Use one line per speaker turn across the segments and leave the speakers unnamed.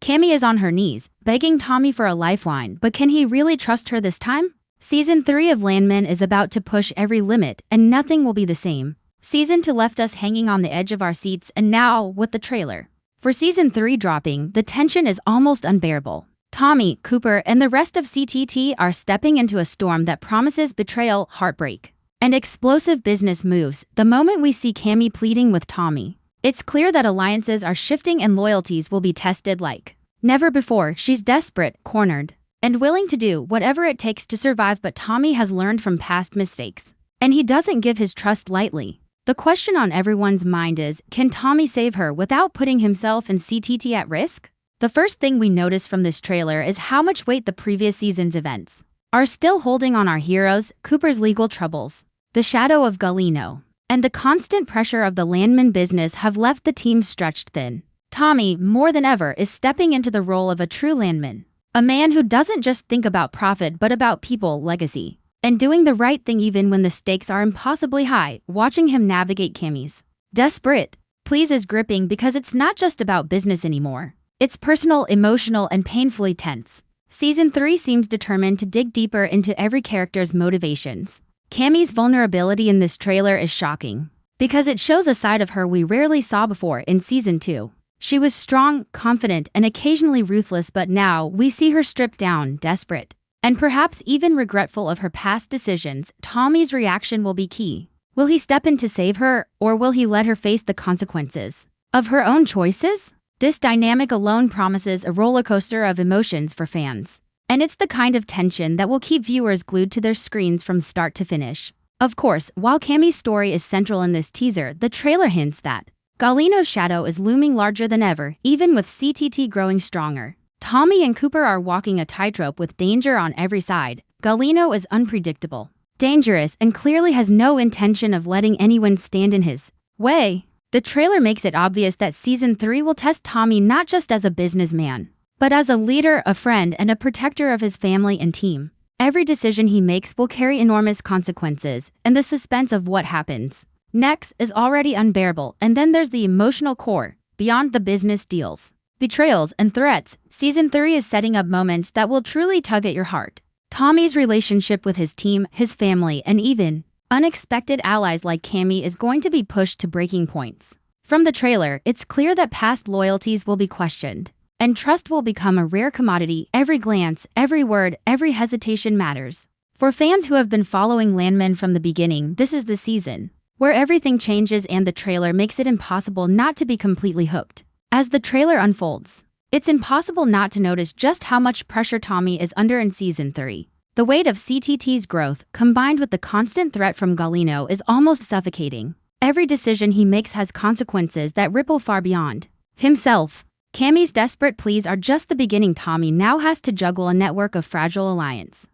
Cammy is on her knees, begging Tommy for a lifeline, but can he really trust her this time? Season 3 of Landman is about to push every limit, and nothing will be the same. Season 2 left us hanging on the edge of our seats, and now, with the trailer for Season 3 dropping, the tension is almost unbearable. Tommy, Cooper, and the rest of CTT are stepping into a storm that promises betrayal, heartbreak, and explosive business moves the moment we see Cammy pleading with Tommy. It's clear that alliances are shifting and loyalties will be tested like never before. She's desperate, cornered, and willing to do whatever it takes to survive, but Tommy has learned from past mistakes, and he doesn't give his trust lightly. The question on everyone's mind is, can Tommy save her without putting himself and CTT at risk? The first thing we notice from this trailer is how much weight the previous season's events are still holding on our heroes. Cooper's legal troubles, the shadow of Galino, and the constant pressure of the Landman business have left the team stretched thin. Tommy, more than ever, is stepping into the role of a true Landman, a man who doesn't just think about profit but about people, legacy, and doing the right thing even when the stakes are impossibly high. Watching him navigate Cammy's desperate pleas is gripping because it's not just about business anymore. It's personal, emotional, and painfully tense. Season 3 seems determined to dig deeper into every character's motivations. Cammy's vulnerability in this trailer is shocking because it shows a side of her we rarely saw before in Season 2. She was strong, confident, and occasionally ruthless, but now we see her stripped down, desperate, and perhaps even regretful of her past decisions. Tommy's reaction will be key. Will he step in to save her, or will he let her face the consequences of her own choices? This dynamic alone promises a roller coaster of emotions for fans, and it's the kind of tension that will keep viewers glued to their screens from start to finish. Of course, while Cammy's story is central in this teaser, the trailer hints that Galino's shadow is looming larger than ever, even with CTT growing stronger. Tommy and Cooper are walking a tightrope with danger on every side. Galino is unpredictable, dangerous, and clearly has no intention of letting anyone stand in his way. The trailer makes it obvious that Season 3 will test Tommy not just as a businessman, but as a leader, a friend, and a protector of his family and team. Every decision he makes will carry enormous consequences, and the suspense of what happens next is already unbearable. And then there's the emotional core, beyond the business deals, betrayals, and threats. Season 3 is setting up moments that will truly tug at your heart. Tommy's relationship with his team, his family, and even unexpected allies like Cammy is going to be pushed to breaking points. From the trailer, it's clear that past loyalties will be questioned, and trust will become a rare commodity. Every glance, every word, every hesitation matters. For fans who have been following Landman from the beginning, this is the season where everything changes, and the trailer makes it impossible not to be completely hooked. As the trailer unfolds, it's impossible not to notice just how much pressure Tommy is under in Season 3. The weight of CTT's growth, combined with the constant threat from Galino, is almost suffocating. Every decision he makes has consequences that ripple far beyond himself. Cammy's desperate pleas are just the beginning. Tommy now has to juggle a network of fragile alliances,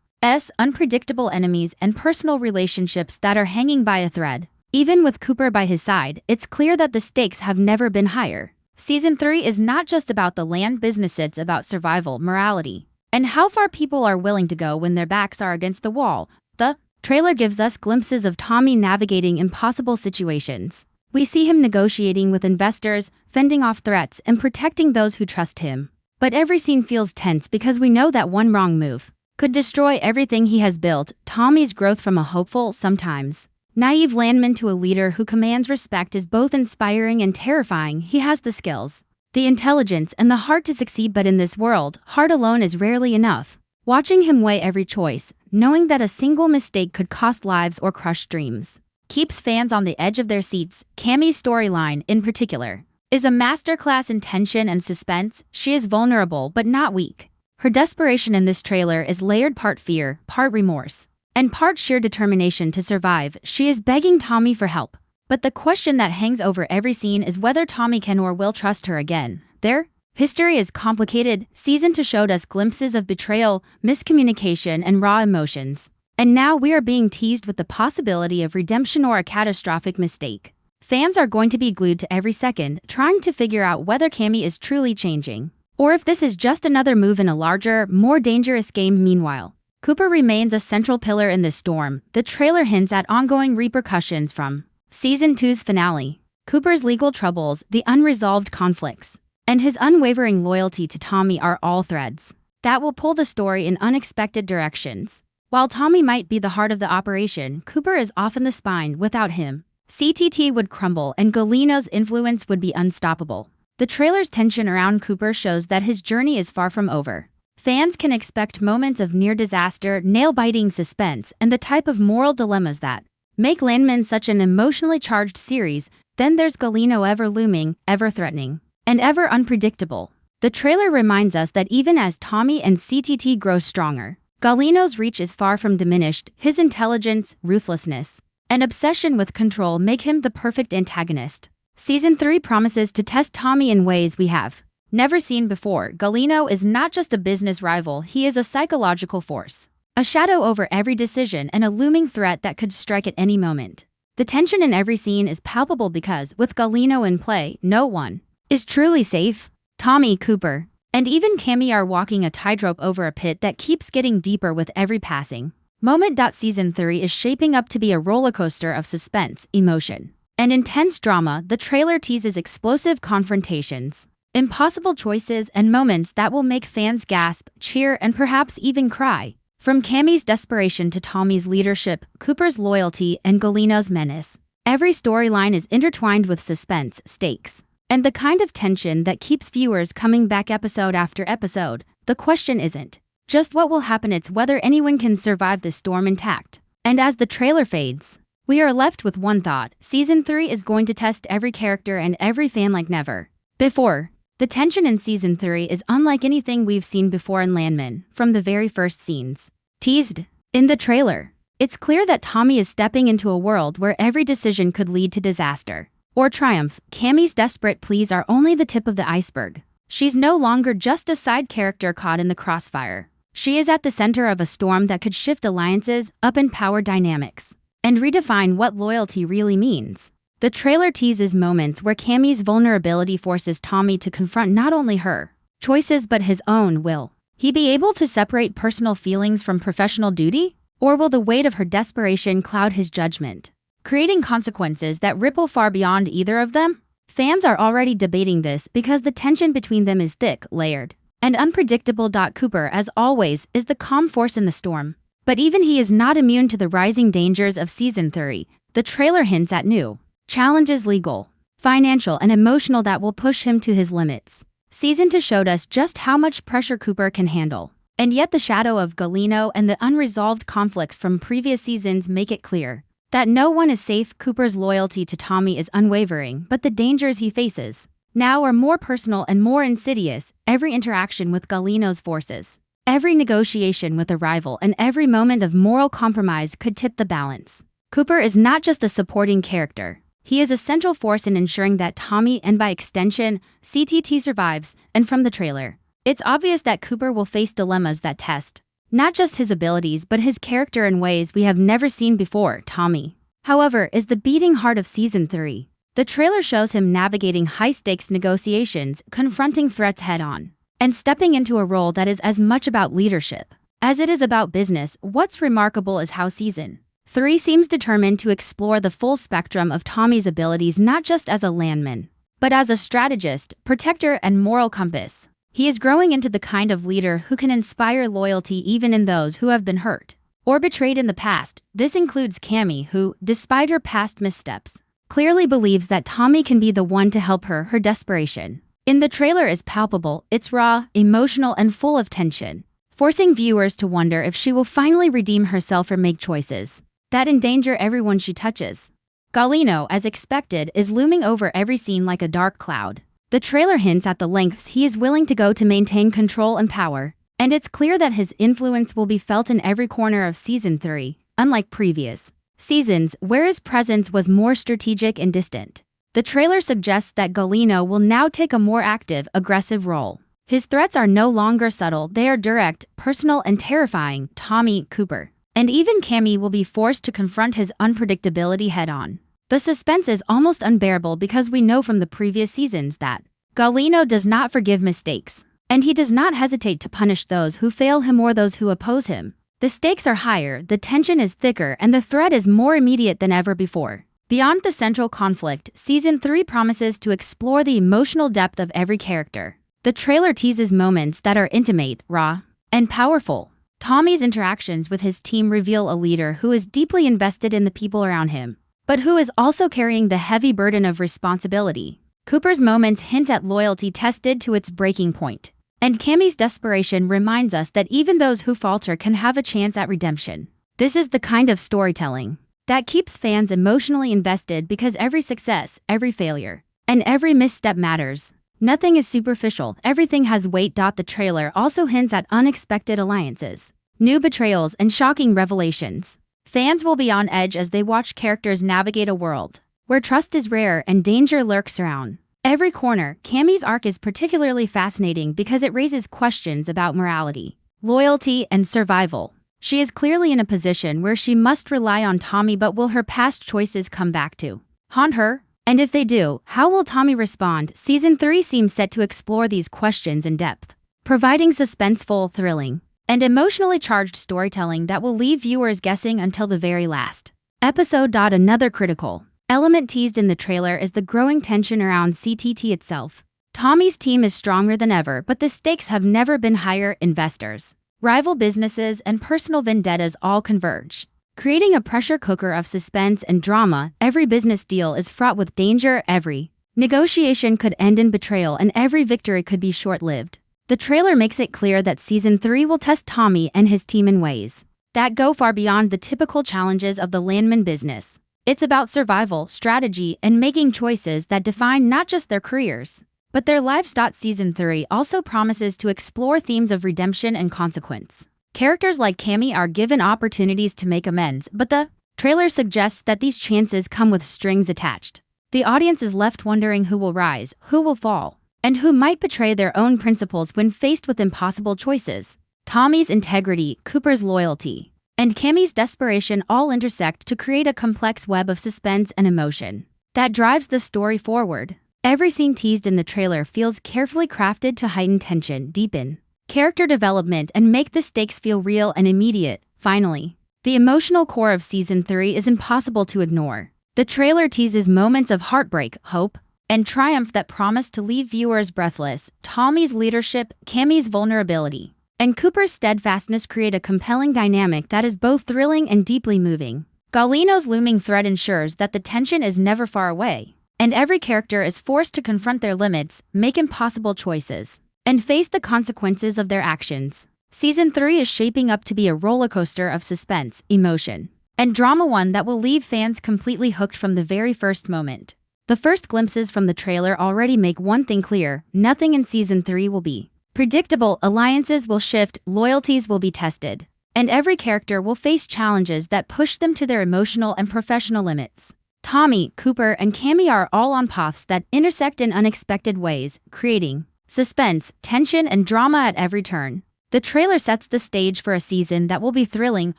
unpredictable enemies, and personal relationships that are hanging by a thread. Even with Cooper by his side, it's clear that the stakes have never been higher. Season 3 is not just about the land business, it's about survival, morality, and how far people are willing to go when their backs are against the wall. The trailer gives us glimpses of Tommy navigating impossible situations. We see him negotiating with investors, fending off threats, and protecting those who trust him. But every scene feels tense because we know that one wrong move could destroy everything he has built. Tommy's growth from a hopeful, sometimes naive Landman to a leader who commands respect is both inspiring and terrifying. He has the skills, the intelligence, and the heart to succeed, but in this world, heart alone is rarely enough. Watching him weigh every choice, knowing that a single mistake could cost lives or crush dreams, keeps fans on the edge of their seats. Cammy's storyline, in particular, is a masterclass in tension and suspense. She is vulnerable but not weak. Her desperation in this trailer is layered, part fear, part remorse, and part sheer determination to survive. She is begging Tommy for help, but the question that hangs over every scene is whether Tommy can or will trust her again. Their history is complicated. Season 2 showed us glimpses of betrayal, miscommunication, and raw emotions. And now we are being teased with the possibility of redemption or a catastrophic mistake. Fans are going to be glued to every second, trying to figure out whether Cammy is truly changing, or if this is just another move in a larger, more dangerous game. Meanwhile, Cooper remains a central pillar in this storm. The trailer hints at ongoing repercussions from Season 2's finale. Cooper's legal troubles, the unresolved conflicts, and his unwavering loyalty to Tommy are all threads that will pull the story in unexpected directions. While Tommy might be the heart of the operation, Cooper is often the spine. Without him, CTT would crumble and Galino's influence would be unstoppable. The trailer's tension around Cooper shows that his journey is far from over. Fans can expect moments of near disaster, nail-biting suspense, and the type of moral dilemmas that make Landman such an emotionally charged series. Then there's Galino, ever looming, ever threatening, and ever unpredictable. The trailer reminds us that even as Tommy and CTT grow stronger, Galino's reach is far from diminished. His intelligence, ruthlessness, and obsession with control make him the perfect antagonist. Season 3 promises to test Tommy in ways we have never seen before. Galino is not just a business rival, he is a psychological force, a shadow over every decision and a looming threat that could strike at any moment. The tension in every scene is palpable because, with Galino in play, no one is truly safe. Tommy, Cooper, and even Cammy are walking a tightrope over a pit that keeps getting deeper with every passing moment. Season 3 is shaping up to be a rollercoaster of suspense, emotion, and intense drama. The trailer teases explosive confrontations, impossible choices, and moments that will make fans gasp, cheer, and perhaps even cry. From Cammy's desperation to Tommy's leadership, Cooper's loyalty, and Galino's menace, every storyline is intertwined with suspense, stakes, and the kind of tension that keeps viewers coming back episode after episode. The question isn't just what will happen, it's whether anyone can survive the storm intact. And as the trailer fades, we are left with one thought: Season 3 is going to test every character and every fan like never before. The tension in Season 3 is unlike anything we've seen before in Landman. From the very first scenes teased in the trailer, it's clear that Tommy is stepping into a world where every decision could lead to disaster or triumph. Cammy's desperate pleas are only the tip of the iceberg. She's no longer just a side character caught in the crossfire. She is at the center of a storm that could shift alliances, upend power dynamics, and redefine what loyalty really means. The trailer teases moments where Cammy's vulnerability forces Tommy to confront not only her choices but his own. Will he be able to separate personal feelings from professional duty? Or will the weight of her desperation cloud his judgment, creating consequences that ripple far beyond either of them? Fans are already debating this because the tension between them is thick, layered, and unpredictable. Cooper, as always, is the calm force in the storm, but even he is not immune to the rising dangers of Season 3. The trailer hints at new challenges, legal, financial, and emotional, that will push him to his limits. Season 2 showed us just how much pressure Cooper can handle, and yet the shadow of Galino and the unresolved conflicts from previous seasons make it clear that no one is safe. Cooper's loyalty to Tommy is unwavering, but the dangers he faces now are more personal and more insidious. Every interaction with Galino's forces, every negotiation with a rival, and every moment of moral compromise could tip the balance. Cooper is not just a supporting character. He is a central force in ensuring that Tommy, and by extension, CTT, survives. And from the trailer, it's obvious that Cooper will face dilemmas that test not just his abilities but his character in ways we have never seen before. Tommy, however, is the beating heart of Season 3. The trailer shows him navigating high-stakes negotiations, confronting threats head-on, and stepping into a role that is as much about leadership as it is about business. What's remarkable is how Season 3 seems determined to explore the full spectrum of Tommy's abilities, not just as a landman, but as a strategist, protector, and moral compass. He is growing into the kind of leader who can inspire loyalty even in those who have been hurt or betrayed in the past. This includes Cammy, who, despite her past missteps, clearly believes that Tommy can be the one to help her. Her desperation in the trailer is palpable. It's raw, emotional, and full of tension, forcing viewers to wonder if she will finally redeem herself or make choices that endanger everyone she touches. Galino, as expected, is looming over every scene like a dark cloud. The trailer hints at the lengths he is willing to go to maintain control and power, and it's clear that his influence will be felt in every corner of Season 3. Unlike previous seasons, where his presence was more strategic and distant, the trailer suggests that Galino will now take a more active, aggressive role. His threats are no longer subtle, they are direct, personal, and terrifying. Tommy, Cooper, and even Cammy will be forced to confront his unpredictability head-on. The suspense is almost unbearable because we know from the previous seasons that Galino does not forgive mistakes, and he does not hesitate to punish those who fail him or those who oppose him. The stakes are higher, the tension is thicker, and the threat is more immediate than ever before. Beyond the central conflict, Season 3 promises to explore the emotional depth of every character. The trailer teases moments that are intimate, raw, and powerful. Tommy's interactions with his team reveal a leader who is deeply invested in the people around him, but who is also carrying the heavy burden of responsibility. Cooper's moments hint at loyalty tested to its breaking point. And Cammie's desperation reminds us that even those who falter can have a chance at redemption. This is the kind of storytelling that keeps fans emotionally invested because every success, every failure, and every misstep matters. Nothing is superficial, everything has weight. The trailer also hints at unexpected alliances, new betrayals, and shocking revelations. Fans will be on edge as they watch characters navigate a world where trust is rare and danger lurks around every corner. Cammie's arc is particularly fascinating because it raises questions about morality, loyalty, and survival. She is clearly in a position where she must rely on Tommy, but will her past choices come back to haunt her? And if they do, how will Tommy respond? Season 3 seems set to explore these questions in depth, providing suspenseful, thrilling, and emotionally charged storytelling that will leave viewers guessing until the very last episode. Another critical element teased in the trailer is the growing tension around CTT itself. Tommy's team is stronger than ever, but the stakes have never been higher. Investors, rival businesses, and personal vendettas all converge, creating a pressure cooker of suspense and drama. Every business deal is fraught with danger, every negotiation could end in betrayal, and every victory could be short-lived. The trailer makes it clear that Season 3 will test Tommy and his team in ways that go far beyond the typical challenges of the Landman business. It's about survival, strategy, and making choices that define not just their careers, but their lives. Season 3 also promises to explore themes of redemption and consequence. Characters like Cammie are given opportunities to make amends, but the trailer suggests that these chances come with strings attached. The audience is left wondering who will rise, who will fall, and who might betray their own principles when faced with impossible choices. Tommy's integrity, Cooper's loyalty, and Cammie's desperation all intersect to create a complex web of suspense and emotion that drives the story forward. Every scene teased in the trailer feels carefully crafted to heighten tension, deepen character development, and make the stakes feel real and immediate. Finally, the emotional core of Season 3 is impossible to ignore. The trailer teases moments of heartbreak, hope, and triumph that promise to leave viewers breathless. Tommy's leadership, Cammie's vulnerability, and Cooper's steadfastness create a compelling dynamic that is both thrilling and deeply moving. Galino's looming threat ensures that the tension is never far away, and every character is forced to confront their limits, make impossible choices, and face the consequences of their actions. Season 3 is shaping up to be a rollercoaster of suspense, emotion, and drama, one that will leave fans completely hooked from the very first moment. The first glimpses from the trailer already make one thing clear: nothing in Season 3 will be predictable. Alliances will shift, loyalties will be tested, and every character will face challenges that push them to their emotional and professional limits. Tommy, Cooper, and Cammie are all on paths that intersect in unexpected ways, creating suspense, tension, and drama at every turn. The trailer sets the stage for a season that will be thrilling,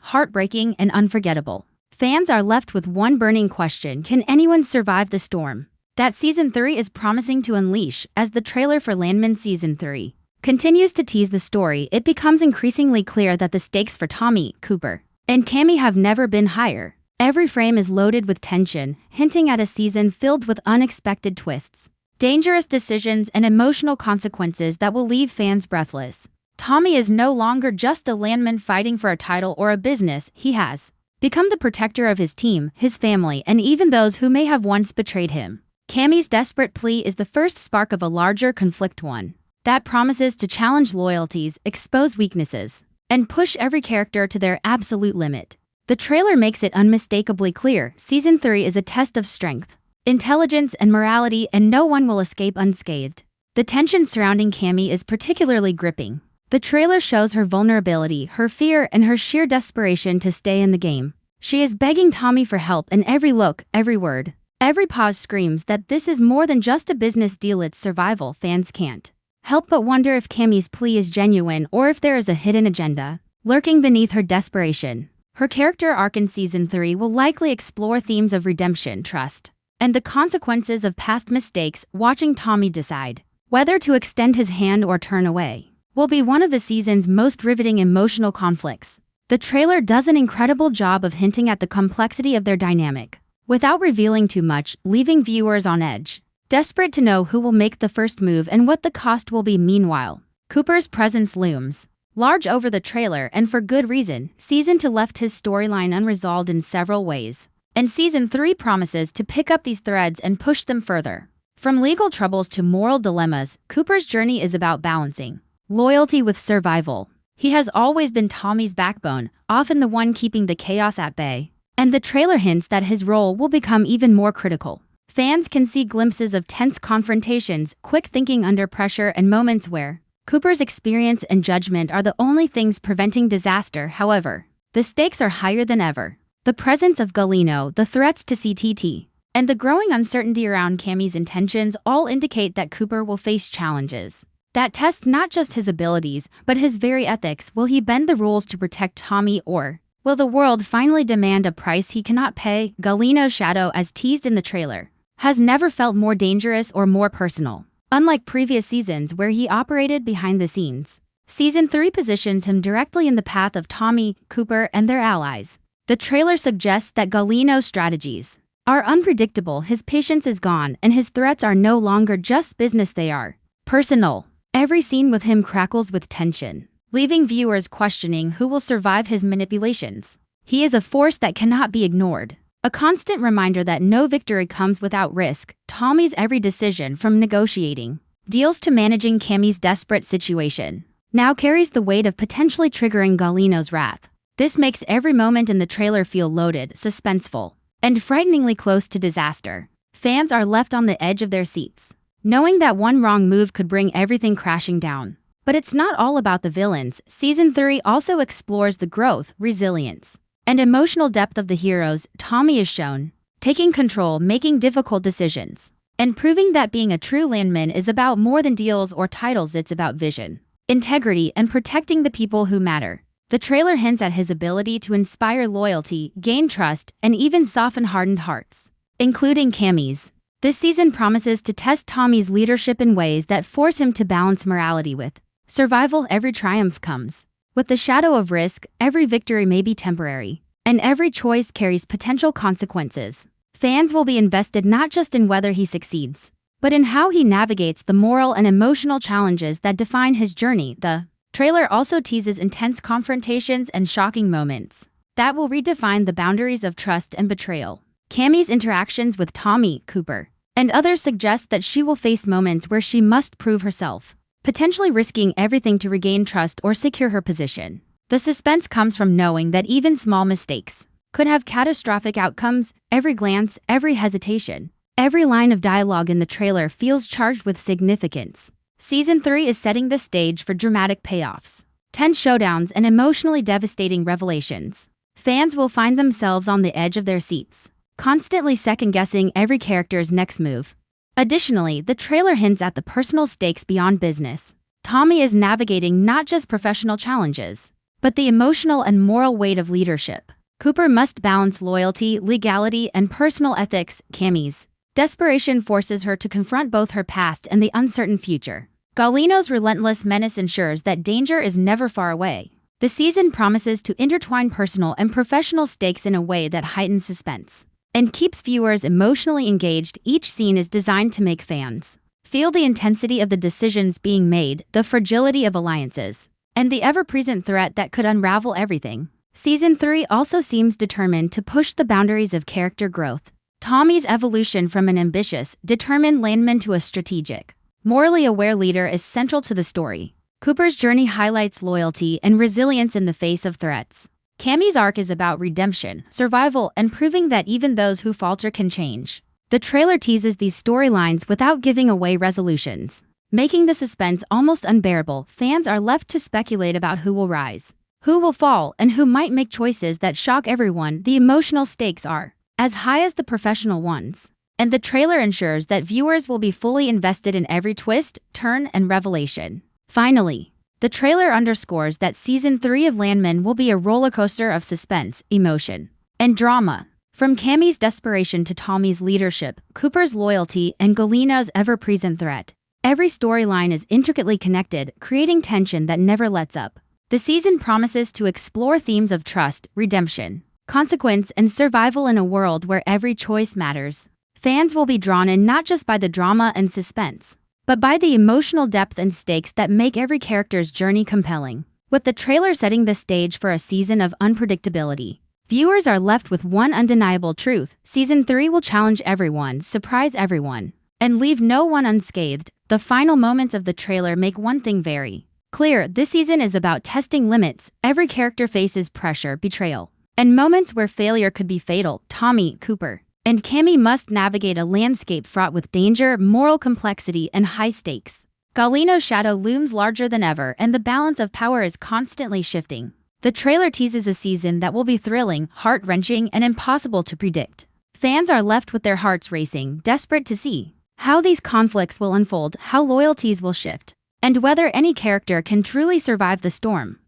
heartbreaking, and unforgettable. Fans are left with one burning question: can anyone survive the storm that Season 3 is promising to unleash? As the trailer for Landman Season 3 continues to tease the story, it becomes increasingly clear that the stakes for Tommy, Cooper, and Cammie have never been higher. Every frame is loaded with tension, hinting at a season filled with unexpected twists, dangerous decisions, and emotional consequences that will leave fans breathless. Tommy is no longer just a Landman fighting for a title or a business. He has become the protector of his team, his family, and even those who may have once betrayed him. Cammie's desperate plea is the first spark of a larger conflict, one that promises to challenge loyalties, expose weaknesses, and push every character to their absolute limit. The trailer makes it unmistakably clear: Season 3 is a test of strength, intelligence, and morality, and no one will escape unscathed. The tension surrounding Cammie is particularly gripping. The trailer shows her vulnerability, her fear, and her sheer desperation to stay in the game. She is begging Tommy for help, and every look, every word, every pause screams that this is more than just a business deal, it's survival. Fans can't help but wonder if Cammie's plea is genuine or if there is a hidden agenda lurking beneath her desperation. Her character arc in Season 3 will likely explore themes of redemption, trust, and the consequences of past mistakes. Watching Tommy decide whether to extend his hand or turn away will be one of the season's most riveting emotional conflicts. The trailer does an incredible job of hinting at the complexity of their dynamic, without revealing too much, leaving viewers on edge, desperate to know who will make the first move and what the cost will be. Meanwhile, Cooper's presence looms large over the trailer, and for good reason. Season 2 left his storyline unresolved in several ways, and Season 3 promises to pick up these threads and push them further. From legal troubles to moral dilemmas, Cooper's journey is about balancing loyalty with survival. He has always been Tommy's backbone, often the one keeping the chaos at bay, and the trailer hints that his role will become even more critical. Fans can see glimpses of tense confrontations, quick thinking under pressure, and moments where Cooper's experience and judgment are the only things preventing disaster. However, the stakes are higher than ever. The presence of Galeno, the threats to CTT, and the growing uncertainty around Cammy's intentions all indicate that Cooper will face challenges that test not just his abilities, but his very ethics. Will he bend the rules to protect Tommy, or will the world finally demand a price he cannot pay? Galeno's shadow, as teased in the trailer, has never felt more dangerous or more personal. Unlike previous seasons where he operated behind the scenes, Season 3 positions him directly in the path of Tommy, Cooper, and their allies. The trailer suggests that Galeno's strategies are unpredictable, his patience is gone, and his threats are no longer just business, they are personal. Every scene with him crackles with tension, leaving viewers questioning who will survive his manipulations. He is a force that cannot be ignored, a constant reminder that no victory comes without risk. Tommy's every decision, from negotiating deals to managing Cammy's desperate situation, now carries the weight of potentially triggering Galeno's wrath. This makes every moment in the trailer feel loaded, suspenseful, and frighteningly close to disaster. Fans are left on the edge of their seats, knowing that one wrong move could bring everything crashing down. But it's not all about the villains. Season 3 also explores the growth, resilience, and emotional depth of the heroes. Tommy is shown taking control, making difficult decisions, and proving that being a true Landman is about more than deals or titles. It's about vision, integrity, and protecting the people who matter. The trailer hints at his ability to inspire loyalty, gain trust, and even soften hardened hearts, including Cammy's. This season promises to test Tommy's leadership in ways that force him to balance morality with survival. Every triumph comes with the shadow of risk, every victory may be temporary, and every choice carries potential consequences. Fans will be invested not just in whether he succeeds, but in how he navigates the moral and emotional challenges that define his journey. The trailer also teases intense confrontations and shocking moments that will redefine the boundaries of trust and betrayal. Cammy's interactions with Tommy, Cooper, and others suggest that she will face moments where she must prove herself, potentially risking everything to regain trust or secure her position. The suspense comes from knowing that even small mistakes could have catastrophic outcomes. Every glance, every hesitation, every line of dialogue in the trailer feels charged with significance. Season 3 is setting the stage for dramatic payoffs, tense showdowns, and emotionally devastating revelations. Fans will find themselves on the edge of their seats, constantly second-guessing every character's next move. Additionally, the trailer hints at the personal stakes beyond business. Tommy is navigating not just professional challenges, but the emotional and moral weight of leadership. Cooper must balance loyalty, legality, and personal ethics. Cammy's desperation forces her to confront both her past and the uncertain future. Galeno's relentless menace ensures that danger is never far away. The season promises to intertwine personal and professional stakes in a way that heightens suspense and keeps viewers emotionally engaged. Each scene is designed to make fans feel the intensity of the decisions being made, the fragility of alliances, and the ever-present threat that could unravel everything. Season 3 also seems determined to push the boundaries of character growth. Tommy's evolution from an ambitious, determined Landman to a strategic, morally aware leader is central to the story. Cooper's journey highlights loyalty and resilience in the face of threats. Cammy's arc is about redemption, survival, and proving that even those who falter can change. The trailer teases these storylines without giving away resolutions, making the suspense almost unbearable. Fans are left to speculate about who will rise, who will fall, and who might make choices that shock everyone. The emotional stakes are as high as the professional ones, and the trailer ensures that viewers will be fully invested in every twist, turn, and revelation. Finally, the trailer underscores that Season 3 of Landman will be a rollercoaster of suspense, emotion, and drama. From Cammy's desperation to Tommy's leadership, Cooper's loyalty, and Galeno's ever-present threat, every storyline is intricately connected, creating tension that never lets up. The season promises to explore themes of trust, redemption, consequence, and survival in a world where every choice matters. Fans will be drawn in not just by the drama and suspense, but by the emotional depth and stakes that make every character's journey compelling. With the trailer setting the stage for a season of unpredictability, viewers are left with one undeniable truth: Season 3 will challenge everyone, surprise everyone, and leave no one unscathed. The final moments of the trailer make one thing very clear: this season is about testing limits. Every character faces pressure, betrayal, and moments where failure could be fatal. Tommy, Cooper, and Cammy must navigate a landscape fraught with danger, moral complexity, and high stakes. Galino's shadow looms larger than ever, and the balance of power is constantly shifting. The trailer teases a season that will be thrilling, heart-wrenching, and impossible to predict. Fans are left with their hearts racing, desperate to see how these conflicts will unfold, how loyalties will shift, and whether any character can truly survive the storm.